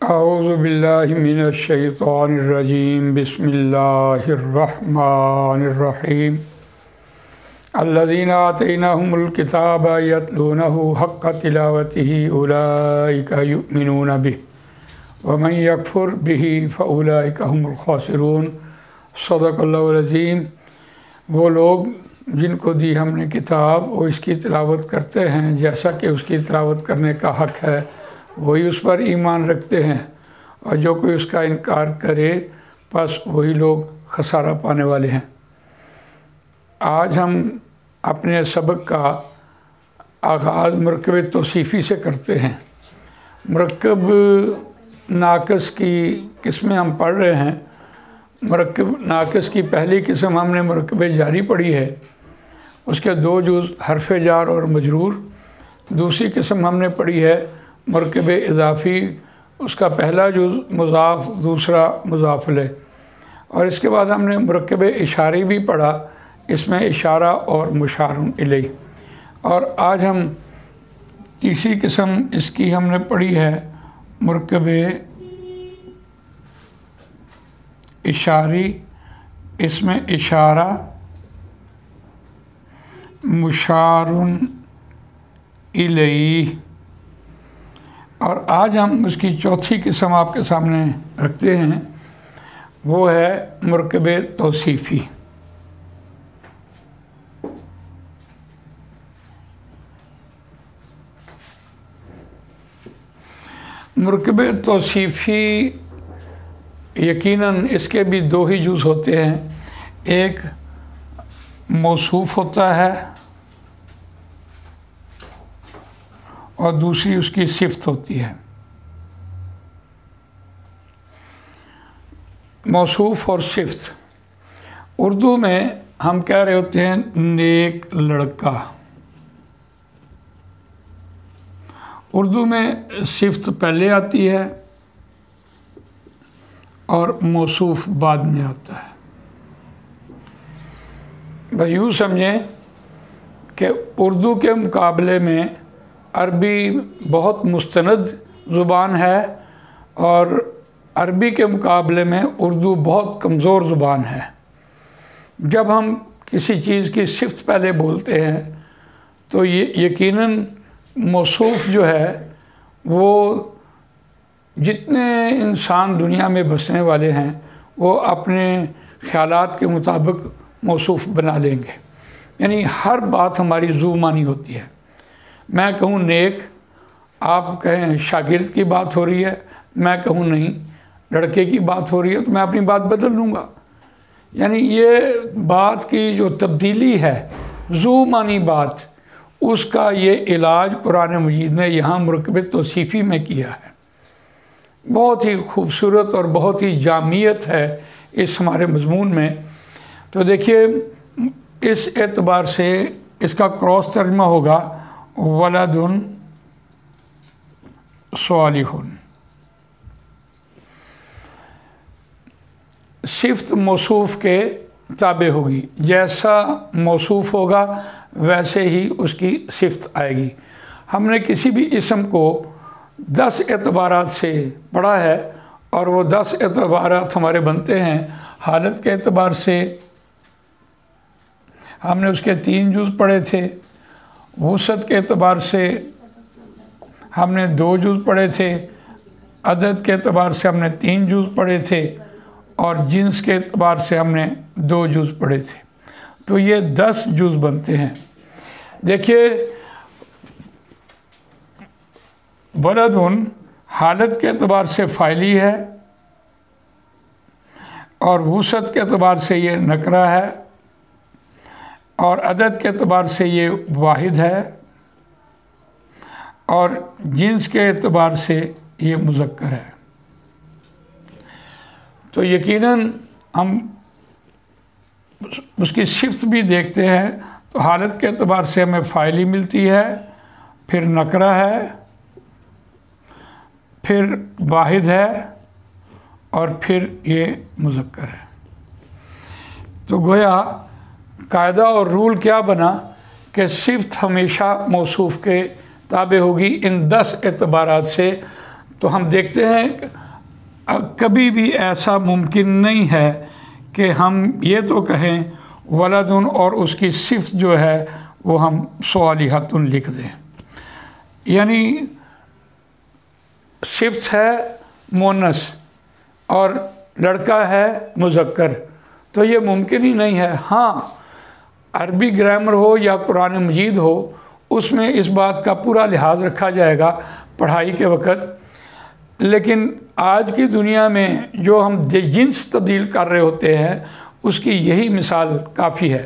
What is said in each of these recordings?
औज़ु बिल्लाहि मिनश शैतानिर रजीम बिस्मिल्लाहिर रहमानिर रहीम अल्लज़ीना आतैनाहुमुल किताबा यतलूनहु हक़्क़ तिलावतिही उलाइका युमिनूना बिही व मन यकफुर बिही फ़उलाइका हुमुल खासिरून। सदक़ल्लाहुल अज़ीम। वो लोग जिनको दी हमने किताब वो इसकी तिलावत करते हैं जैसा कि उसकी तिलावत करने का हक़ है, वही उस पर ईमान रखते हैं, और जो कोई उसका इनकार करे बस वही लोग खसारा पाने वाले हैं। आज हम अपने सबक का आगाज़ मरकब तौसीफ़ी से करते हैं। मरकब नाक़िस की किस्में हम पढ़ रहे हैं। मरकब नाक़िस की पहली किस्म हमने मरकब जारी पढ़ी है, उसके दो जुज़ हरफ जार और मजरूर। दूसरी किस्म हमने पढ़ी है मरकब इज़ाफ़ी, उसका पहला जुज़ मुज़ाफ़, दूसरा मुज़ाफ़ इलैह। और इसके बाद हमने मरकब इशारी भी पढ़ा, इसमें इशारा और मुशारुन इलैह। और आज हम तीसरी किस्म इसकी हमने पढ़ी है मरकब इशारी, इसमें इशारा, मुशारुन इलैह। और आज हम उसकी चौथी किस्म आपके सामने रखते हैं, वो है मरकब तौसीफ़ी। मरकब तौसीफ़ी यकीनन इसके भी दो ही जुज़ होते हैं, एक मौसूफ़ होता है और दूसरी उसकी सिफ़त होती है। मौसूफ़ और सिफ़त उर्दू में हम कह रहे होते हैं नेक लड़का। उर्दू में सिफ़त पहले आती है और मौसूफ़ बाद में आता है। बस यूँ समझें कि उर्दू के मुकाबले में अरबी बहुत मुस्तनद ज़ुबान है और अरबी के मुकाबले में उर्दू बहुत कमज़ोर ज़ुबान है। जब हम किसी चीज़ की सिफ़त पहले बोलते हैं तो ये यकीनन मौसूफ़ जो है वो जितने इंसान दुनिया में बसने वाले हैं वो अपने ख़यालात के मुताबिक मौसूफ़ बना लेंगे। यानी हर बात हमारी ज़ुबानी होती है। मैं कहूँ नेक, आप कहें शागिर्द की बात हो रही है, मैं कहूँ नहीं लड़के की बात हो रही है, तो मैं अपनी बात बदल लूँगा। यानी ये बात की जो तब्दीली है, ज़ुबानी बात, उसका ये इलाज कुरान मजीद ने यहाँ मरकब तौसीफ़ी में किया है। बहुत ही खूबसूरत और बहुत ही जामियत है इस हमारे मज़मून में। तो देखिए इस एतबार से इसका क्रॉस तर्जमा होगा वलदुन सालिहुन। सिफ़त मौसूफ़ के ताबे होगी, जैसा मौसूफ़ होगा वैसे ही उसकी सिफ़त आएगी। हमने किसी भी इसम को 10 एतबारात से पढ़ा है और वो 10 एतबारात हमारे बनते हैं। हालत के एतबार से हमने उसके 3 जुज़ पढ़े थे, वसअत के एतबार से हमने 2 जुज़ पढ़े थे, अदद के एतबार से हमने 3 जुज़ पढ़े थे और जिन्स के एतबार से हमने 2 जुज़ पढ़े थे। तो ये 10 जुज़ बनते हैं। देखिए वलदुन हालत के एतबार से फ़ाइली है और वसअत के एतबार से ये नकरा है और अदद के एतबार से ये वाहिद है और जिन्स के एतबार से ये मुज़क्कर है। तो यकीनन हम उसकी सिफ़त भी देखते हैं तो हालत के एतबार से हमें फ़ाइली मिलती है, फिर नकरा है, फिर वाहिद है और फिर ये मुज़क्कर है। तो गोया कायदा और रूल क्या बना कि सिफ़त हमेशा मौसूफ़ के ताबे होगी इन 10 एतबारात से, तो हम देखते हैं कभी भी ऐसा मुमकिन नहीं है कि हम ये तो कहें वलदुन और उसकी सिफ्त जो है वो हम स्वालिहतुन लिख दें, यानी सिफ्त है मोनस और लड़का है मुज़क्कर, तो ये मुमकिन ही नहीं है। हाँ, अरबी ग्रामर हो या कुरान मजीद हो, उसमें इस बात का पूरा लिहाज रखा जाएगा पढ़ाई के वक़्त, लेकिन आज की दुनिया में जो हम जिन्स तब्दील कर रहे होते हैं उसकी यही मिसाल काफ़ी है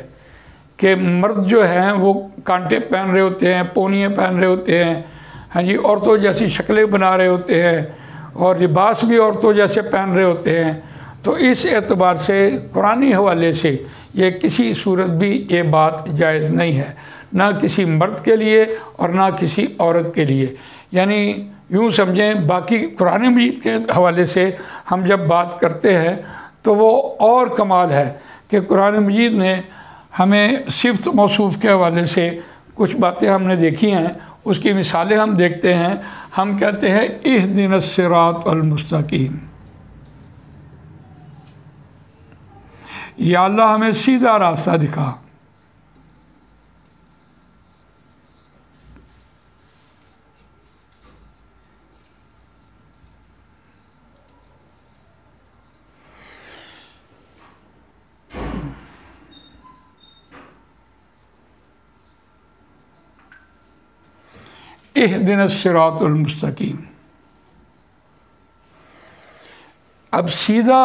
कि मर्द जो हैं वो कांटे पहन रहे होते हैं, पोनियाँ पहन रहे होते हैं, हाँ जी, औरतों जैसी शक्लें बना रहे होते हैं और लिबास भी औरतों जैसे पहन रहे होते हैं। तो इस एतबार से कुरानी हवाले से ये किसी सूरत भी ये बात जायज़ नहीं है, ना किसी मर्द के लिए और ना किसी औरत के लिए। यानी यूँ समझें, बाकी कुरान मजीद के हवाले से हम जब बात करते हैं तो वो और कमाल है कि कुरान मजीद ने हमें सिफ्त मौसूफ़ के हवाले से कुछ बातें हमने देखी हैं, उसकी मिसालें हम देखते हैं। हम कहते हैं इहदिनस सिरातल मुस्तकीम, या अल्लाह हमें सीधा रास्ता दिखा। इहदिनस सिरातुल मुस्तकीम, अब सीधा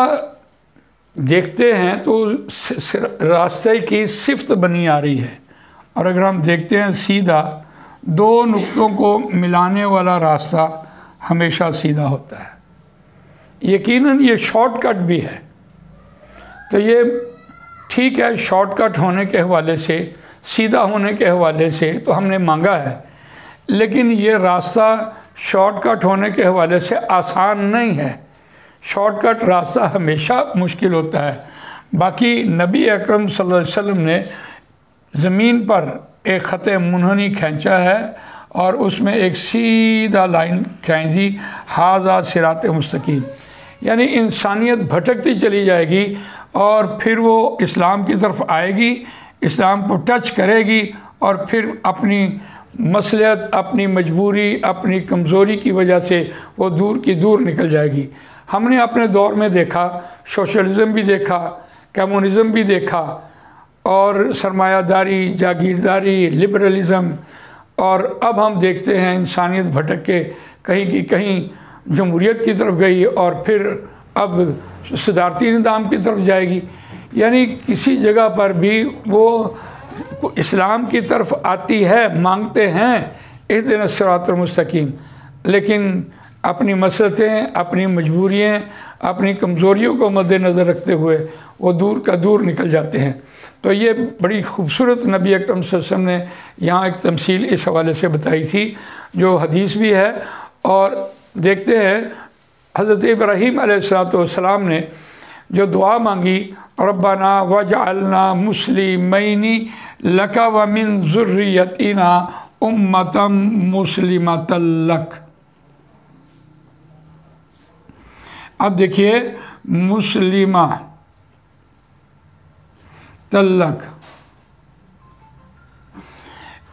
देखते हैं तो रास्ते की सिफ्त बनी आ रही है, और अगर हम देखते हैं सीधा, दो नुक्तों को मिलाने वाला रास्ता हमेशा सीधा होता है। यकीनन ये शॉर्टकट भी है, तो ये ठीक है, शॉर्टकट होने के हवाले से, सीधा होने के हवाले से तो हमने मांगा है, लेकिन ये रास्ता शॉर्टकट होने के हवाले से आसान नहीं है। शॉर्टकट रास्ता हमेशा मुश्किल होता है। बाकी नबी अकरम सल्लल्लाहु अलैहि वसल्लम ने ज़मीन पर एक ख़त मुनहनी खींचा है और उसमें एक सीधा लाइन खींच दी, हाज़ा सिरात मुस्तकीम, यानी इंसानियत भटकती चली जाएगी और फिर वो इस्लाम की तरफ आएगी, इस्लाम को टच करेगी और फिर अपनी मसलियत, अपनी मजबूरी, अपनी कमज़ोरी की वजह से वो दूर की दूर निकल जाएगी। हमने अपने दौर में देखा, सोशलिज़म भी देखा, कम्युनिज़म भी देखा, और सरमायादारी, जागीरदारी, लिबरलिज़म, और अब हम देखते हैं इंसानियत भटक के कहीं की कहीं जमहूरियत की तरफ गई और फिर अब सदारती निज़ाम की तरफ जाएगी। यानी किसी जगह पर भी वो इस्लाम की तरफ आती है, मांगते हैं इहदिनस सिरातल मुस्तकीम, लेकिन अपनी मसलतें, अपनी मजबूरियाँ, अपनी कमज़ोरियों को मद्देनज़र रखते हुए वो दूर का दूर निकल जाते हैं। तो ये बड़ी खूबसूरत नबी अकरम सल्लल्लाहु अलैहि वसल्लम ने यहाँ एक तमसील इस हवाले से बताई थी, जो हदीस भी है। और देखते हैं हज़रत इब्राहीम अलैहिस्सलाम ने जो दुआ मांगी, रब्बना वजअलना मुस्लिमैनी लका व मिन ज़ुर्रियतिना उम्मतम मुस्लिमतल लक। अब देखिए, मुस्लिमा तल्लक,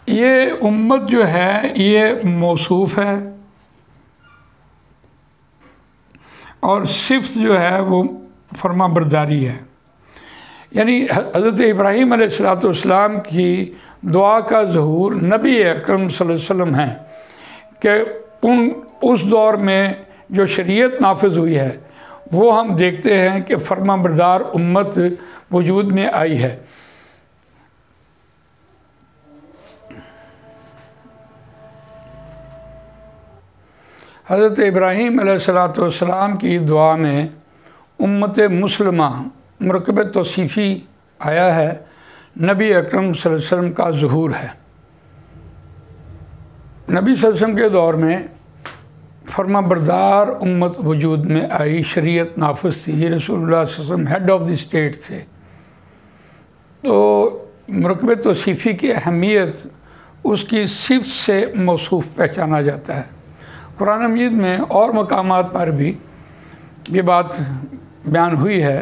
ये उम्मत जो है ये मौसूफ़ है और सिफ्त जो है वो फरमा बरदारी है। यानी हज़रत इब्राहीम अलैहिस्सलाम की दुआ का ज़हूर नबी अकरम सल्लल्लाहु अलैहि वसल्लम है कि उस दौर में जो शरीयत नाफिज हुई है वो हम देखते हैं कि फरमा बरदार उम्मत वजूद में आई है। हज़रत इब्राहीम अलैहिस्सलाम की दुआ में उम्मत मुस्लिमा मुरकब तौसीफ़ी आया है, नबी अकरम सल्लल्लाहु अलैहि वसल्लम का ज़हूर है। नबी सल्लल्लाहु अलैहि वसल्लम के दौर में फरमा बरदार उम्मत वजूद में आई, शरीयत नाफिज थी, रसूलुल्लाह सल्लल्लाहु अलैहि वसल्लम हेड ऑफ़ द स्टेट थे। तो मुरकब तौसीफ़ी की अहमियत उसकी सिफ्त से मौसूफ़ पहचाना जाता है। कुरान मजीद में और मकामात पर भी ये बात बयान हुई है,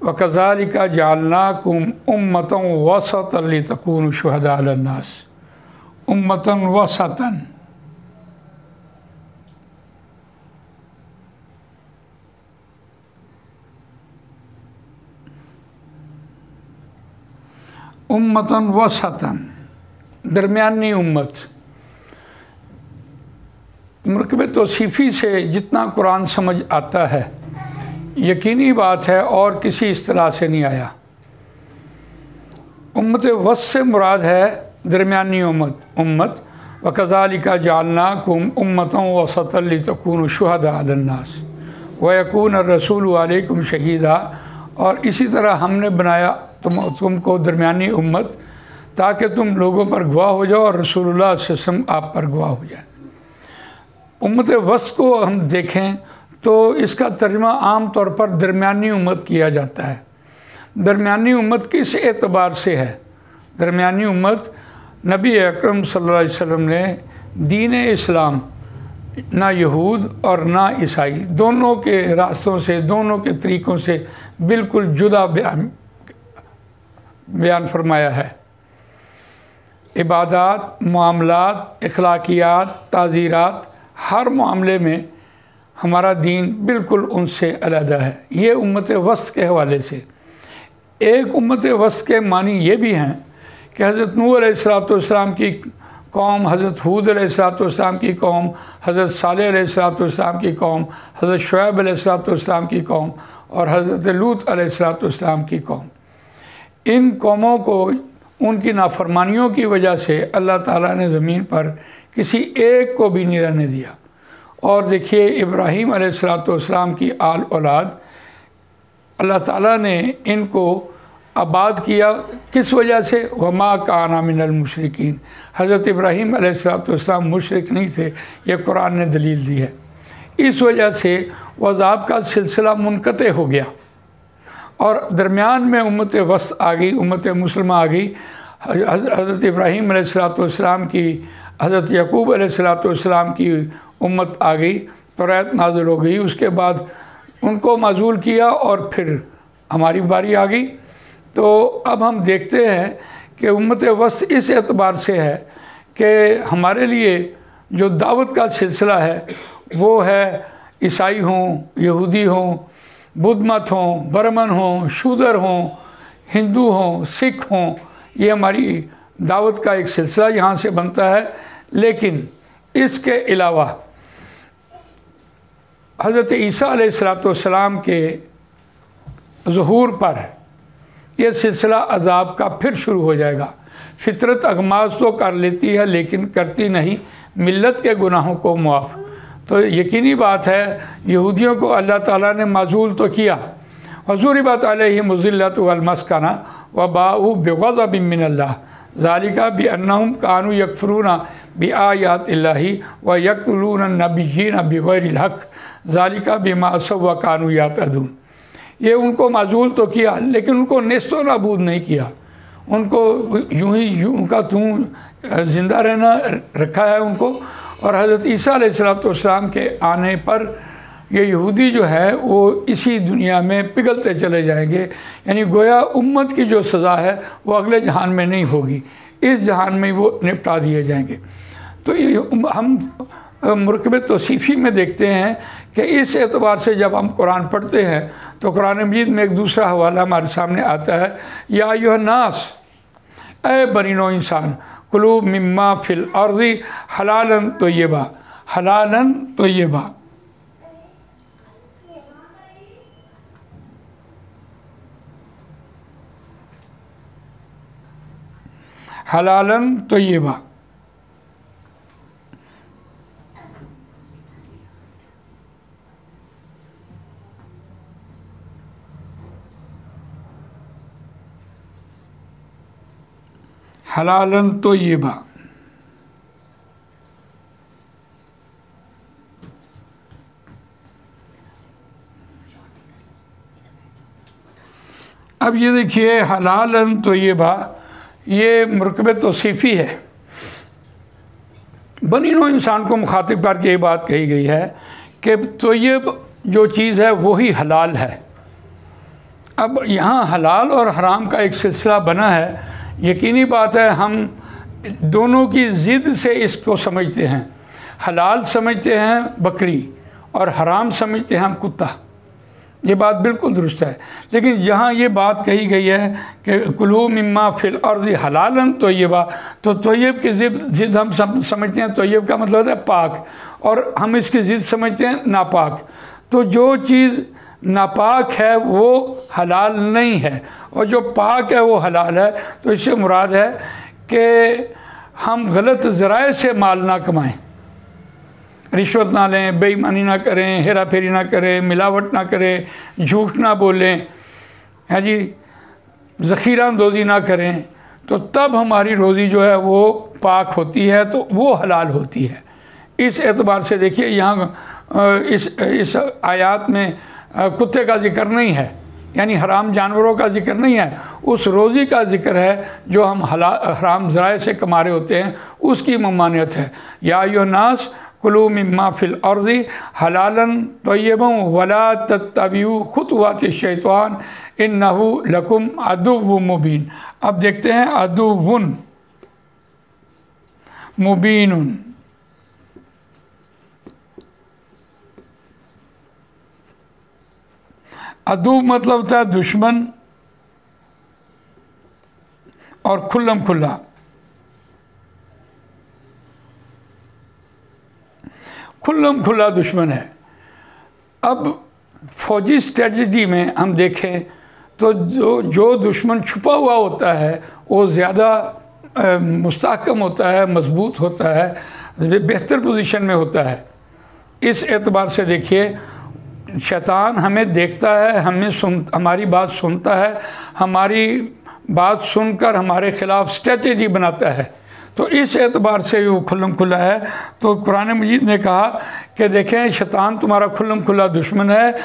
वकज़ालिका जअलनाकुम उम्मतन वसतन लितकूनु शुहदा अलन्नास, उम्मतन वसतन। उम्मतन वसतन, दरमियानी उम्मत। मरकब तौसीफ़ी से जितना कुरान समझ आता है, यकीनी बात है और किसी इस्तिलाह से नहीं आया। उम्मत वस से मुराद है दरमियानी उम्मत। वकज़ालिका जअलनाकुम उम्मतन वसतन लितकूनु शुहदा अलन्नास व यकून अर्रसूलु अलैकुम शहीदा। और इसी तरह हमने बनाया तुमको दरमियानी उम्मत ताकि तुम लोगों पर गवाह हो जाओ और रसूलुल्लाह सल्लल्लाहु अलैहि वसल्लम आप पर गवाह हो जाए। उम्मत वस को हम देखें तो इसका तर्जुमा आम तौर पर दरमियानी उम्मत किया जाता है। दरमियानी उम्मत किस एतबार से है? दरमियानी उम्मत नबी अकरम सल्लल्लाहु अलैहि वसल्लम ने दीन इस्लाम ना यहूद और ना ईसाई दोनों के रास्तों से, दोनों के तरीक़ों से बिल्कुल जुदा बयान फरमाया है। इबादत, मामलात, अखलाकियात, ताज़ीरात, हर मामले में हमारा दीन बिल्कुल उनसे अलग है। ये उम्मत वस्त के हवाले से। एक उम्मत वस्त के मानी ये भी हैं कि हज़रत नूह अलैहिस्सलाम की कौम, हज़रत हूद अलैहिस्सलाम की कौम, हज़रत सालेह अलैहिस्सलाम की कौम, हज़रत शुएब अलैहिस्सलाम की कौम और हज़रत लूत अलैहिस्सलाम की कौम। इन कौमों को उनकी नाफरमानियों की वजह से अल्लाह ताला ने ज़मीन पर किसी एक को भी नहीं रहने दिया। और देखिए इब्राहीम अलैहिस्सलाम की आल औलाद अल्लाह ताला ने इनको आबाद किया। किस वजह से? वमा काना मिनल मुशरिकीन। हज़रत इब्राहीम अलैहिस्सलाम मुशरिक नहीं थे, ये कुरान ने दलील दी है। इस वजह से वज़ाब का सिलसिला मुनक़ते हो गया और दरमियान में उम्मत वस्त आ गई, उम्मत मुस्लिमा आ गई। हज़रत इब्राहीम अलैहिस्सलाम की, हज़रत यकूब अलैहिस्सलाम की उम्मत आ गई, तौरात नाज़िल हो गई। उसके बाद उनको माज़ूल किया और फिर हमारी बारी आ गई। तो अब हम देखते हैं कि उम्मत वस्त इस एतबार से है कि हमारे लिए जो दावत का सिलसिला है वो है ईसाई हों, यहूदी हों, बुद्ध मत हों, बर्मन हों, शूदर हों, हिंदू हों, सिख हों, ये हमारी दावत का एक सिलसिला यहाँ से बनता है। लेकिन इसके अलावा हज़रत ईसा अलैहिस्सलाम के ज़ुहूर पर यह सिलसिला अज़ाब का फिर शुरू हो जाएगा। फितरत अगमाज़ तो कर लेती है लेकिन करती नहीं मिल्लत के गुनाहों को मुआफ़। तो यकीनी बात है यहूदियों को अल्लाह ताला ने माज़ूल तो किया। वज़ुरिबत अलैहिम ज़िल्लत वल मस्कना व बाऊ बिग़ज़बिन मिनल्लाह ज़ालिका बिअन्नहुम कानू यकफ़ुरूना बिआयातिल्लाहि व यक़्तुलूना नबिय्यीना बिग़ैरिल हक़्क़ ज़ालिका बिमा असव व कानू यातदून। ये उनको माज़ूल तो किया लेकिन उनको नेस्तो नाबूद नहीं किया। उनको यूँ का तूँ ज़िंदा रहना रखा है उनको। और हज़रत ईसा अलैहिस्सलाम के आने पर ये यहूदी जो है वो इसी दुनिया में पिघलते चले जाएंगे। यानी गोया उम्मत की जो सज़ा है वो अगले जहान में नहीं होगी, इस जहान में वो निपटा दिए जाएंगे। तो हम मरकब तौसीफ़ी में देखते हैं कि इस एतबार से जब हम कुरान पढ़ते हैं तो कुरान मजीद में एक दूसरा हवाला हमारे सामने आता है, या अय्युहन्नास, ए बनीनो इंसान, कुलू मिम्मा फिल अर्ज़ि हलालन तय्यबा, हलालन तय्यबा। हलालन तय्यबा। हलालन तय्यबा। अब ये देखिए हलालन तय्यबा, ये मरकब तौसीफ़ी है। बनी नौ इंसान को मुखातिब करके ये बात कही गई है कि तो ये जो चीज़ है वही हलाल है। अब यहाँ हलाल और हराम का एक सिलसिला बना है। यकीनी बात है हम दोनों की ज़िद से इसको समझते हैं। हलाल समझते हैं बकरी और हराम समझते हैं हम कुत्ता। ये बात बिल्कुल दुरुस्त है। लेकिन यहाँ ये बात कही गई है कि कुलू मिम्मा फिल अर्ज़ि हलालन तय्यबा, तो तय्यब की ज़िद हम समझते हैं, तय्यब का मतलब है पाक, और हम इसकी ज़िद समझते हैं नापाक। तो जो चीज़ नापाक है वो हलाल नहीं है और जो पाक है वो हलाल है। तो इससे मुराद है कि हम गलत ज़राए से माल ना कमाएं, रिश्वत ना लें, बेईमानी ना करें, हेरा फेरी ना करें, मिलावट ना करें, झूठ ना बोलें, है जी, ज़ख़ीरा अंदोज़ी ना करें, तो तब हमारी रोज़ी जो है वो पाक होती है, तो वो हलाल होती है। इस एतबार से देखिए यहाँ इस आयत में कुत्ते का जिक्र नहीं है, यानी हराम जानवरों का जिक्र नहीं है, उस रोज़ी का जिक्र है जो हम हराम ज़राए से कमा रहे होते हैं, उसकी ममानियत है। या अय्युहन्नास कुलू मिम्मा फिल अर्ज़ि हलालन तय्यबन वला तत्तबिउ खुतवाति शैतान इन्नहु लकुम अदुव्वुम मुबीन। अब देखते हैं अदुव्वुन मुबीनुन। अदु मतलब होता है दुश्मन और खुल्लम खुल्ला। खुल्लम खुल्ला दुश्मन है। अब फौजी स्ट्रेटजी में हम देखें तो जो दुश्मन छुपा हुआ होता है वो ज़्यादा मुस्तहकम होता है, मजबूत होता है, बेहतर पोजीशन में होता है। इस एतबार से देखिए शैतान हमें देखता है, हमारी बात सुनता है, हमारी बात सुनकर हमारे ख़िलाफ़ स्ट्रेटजी बनाता है। तो इस एतबार से वो खुल्लम खुल्ला है। तो कुरान मजीद ने कहा कि देखें शैतान तुम्हारा खुल्लम खुल्ला दुश्मन है,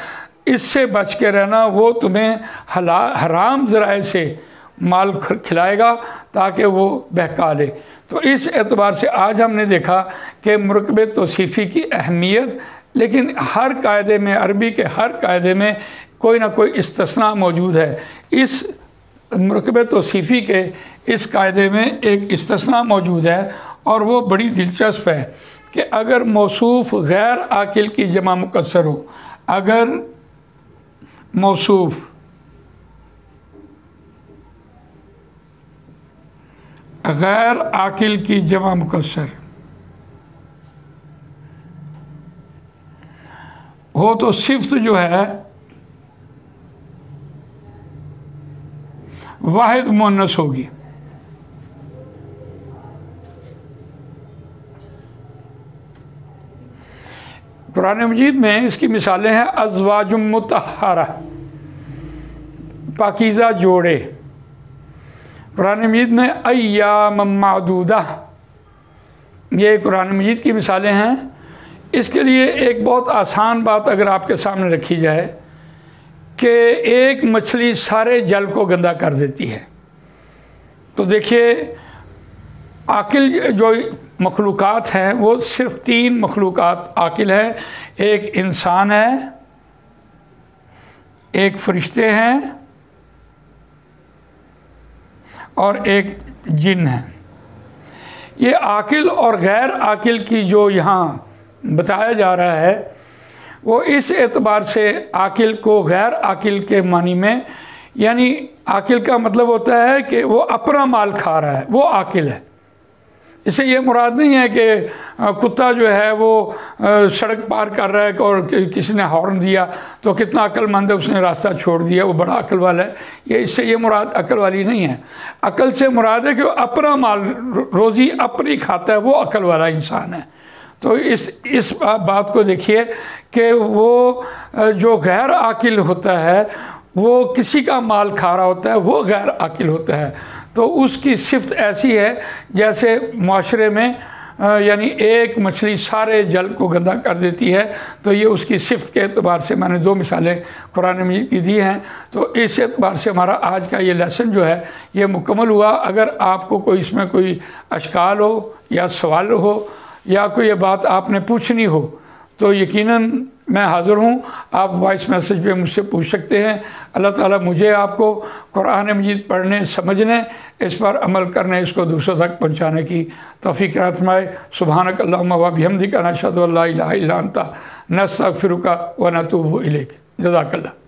इससे बच के रहना, वो तुम्हें हराम ज़राए से माल खिलाएगा ताकि वो बहका ले। तो इस एतबार से आज हमने देखा कि मुरकबे तौसीफ़ी की अहमियत, लेकिन हर कायदे में, अरबी के हर कायदे में कोई ना कोई इस्तिस्ना मौजूद है। इस मुरकबे तौसीफ़ी के इस कायदे में एक इस्तिस्ना मौजूद है और वो बड़ी दिलचस्प है कि अगर मौसूफ़ गैर आकिल की जमा मुकस्सर हो, अगर मौसूफ़ गैर आकिल की जमा मुकस्सर हो तो सिफ्त जो है वाहिद मुअन्नस होगी। कुरान मजीद में इसकी मिसालें हैं अज़वाजुम मुतहरा, पाकीज़ा जोड़े। कुरान मजीद में अय्याम मादूदा, ये कुरान मजीद की मिसालें हैं। इसके लिए एक बहुत आसान बात अगर आपके सामने रखी जाए कि एक मछली सारे जल को गंदा कर देती है, तो देखिए आकिल जो मखलूक़ात हैं वो सिर्फ़ 3 मखलूक़ात आकिल है। एक इंसान है, एक फरिश्ते हैं और एक जिन है। ये आकिल और गैर आकिल की जो यहाँ बताया जा रहा है वो इस एतबार से आकिल को गैर आकिल के मानी में, यानी आकिल का मतलब होता है कि वो अपना माल खा रहा है, वो आकिल है। इससे ये मुराद नहीं है कि कुत्ता जो है वो सड़क पार कर रहा है और किसी ने हॉर्न दिया तो कितना अक्लमंद है, उसने रास्ता छोड़ दिया, वो बड़ा अक्ल वाला है। इससे ये मुराद अक्ल वाली नहीं है। अक्ल से मुराद है कि वो अपना माल रोज़ी अपनी खाता है, वो अक्ल वाला इंसान है। तो इस बात को देखिए कि वो जो गैर आकिल होता है वो किसी का माल खा रहा होता है, वो गैर आकिल होता है। तो उसकी सिफ्त ऐसी है जैसे माशरे में यानी एक मछली सारे जल को गंदा कर देती है। तो ये उसकी सिफ्त के एतबार से मैंने 2 मिसालें कुरान मजीद की दी हैं। तो इस एतबार से हमारा आज का ये लेसन जो है ये मुकम्मल हुआ। अगर आपको कोई इसमें कोई अशकाल हो या सवाल हो या कोई ये बात आपने पूछनी हो तो यकीनन मैं हाज़िर हूँ। आप वॉइस मैसेज पे मुझसे पूछ सकते हैं। अल्लाह ताला मुझे आपको कुरान मजीद पढ़ने, समझने, इस पर अमल करने, इसको दूसरों तक पहुँचाने की तौफीक अता फरमाए। सुब्हानक अल्लाहुम्मा व बिहम्दिका नशहदु अल्ला इलाहा इल्ला अंता नस्तगफिरुका व नतूबु इलैक। जज़ाकल्लाह।